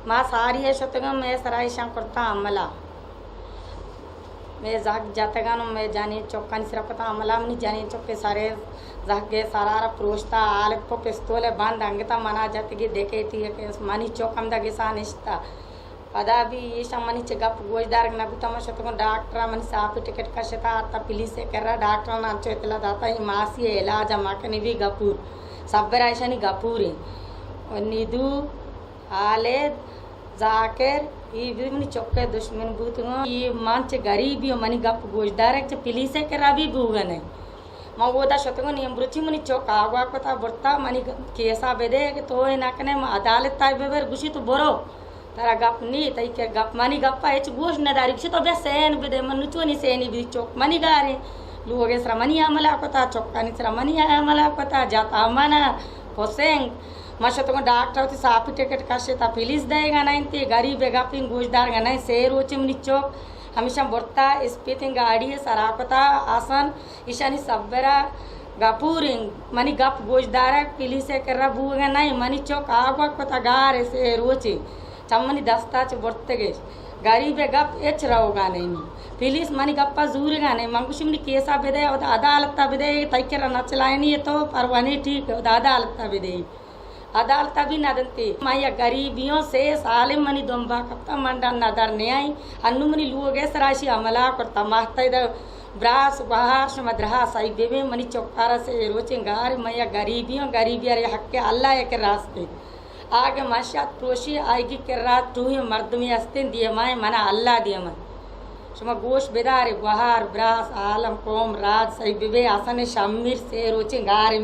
మా సారీ వేసొత్తగా మే సరాయి శంకర్తా అమ్మలా मैं जाग जातेगा ना मैं जानी चौका नहीं सिरपता अमला नहीं जानी चौके सारे जाके सारा प्रोस्ता आले पो पिस्तोले बांध अंगता मना जाते कि देखे थी कि मनी चौक हम दगे सा निश्ता अदा भी ये मनी चेकअप गोजदार ना कुछ तमाशा तो डॉक्टर मन साफ टिकट का शता आता पुलिस से कर रहा डॉक्टर ना अच्छे इतला दाता ही मासी है इलाज माकनी भी गपूर सब्बर ऐसा नहीं गपूर है निधु आले जाकर ये मनी चौके दुश्मन बूत ये मंच गरीबी मनी गप गोजदार है पुलिस से कर भी बूगन है मैं वो दा शतगो नियम रुचि मनी चौक आगवा को ता बर्ता मनी केसा बेदे कि तो नाकने अदालत ता बेबर गुशी तो बोरो तारा गप नी तई के गप मनी गप्पा एच गोश न दारी गुशी तो बे सेन बेदे मनु चोनी सेनी भी चौक मनी गारे लोगे श्रमणी अमला को ता चौका नि श्रमणी अमला को ता जाता मना होसेंग मशतों डॉक्टर होती साफ टिकट काशे ता पुलिस देगा नहीं ती गरीब गापिंग गोजदार गा नहीं शेर होची मनी चौक हमेशा बोरता स्पीथिंग गाड़ी सराकता आसन ईशानी सब्बरा गपूरिंग मनी गप गोजदार पुलिस से कर बूगा नहीं मनी चौक आगवा पता गारे शेर होची चम्मनी दस्ता च बोरते गे गरीब गप एच रहोगा नहीं पुलिस मनी गप्पा जूरेगा नहीं मंगुशी मनी केसा बेदे अदालत बेदे तैकेर नचलाए नहीं तो परवाने ठीक अदालत बेदे अदालत भी नदंती माया गरीबियों से साले मनी दोंबा कप्ता मंडा नदर ने आई अन्नु मनी लुगे सराशी अमला करता महता इधर ब्रास बहाश मद्रहा साई बेबे मनी चौकारा से रोचेंगार माया गरीबियों गरीबी अरे हक के अल्लाह के रास्ते आगे माशात प्रोशी आएगी के रात तू ही मर्द में अस्तिन दिए माए मना अल्लाह दिए मन शुमा गोश बेदारे बहार ब्रास आलम कोम राज साई बेबे आसन शमीर से रोचेंगार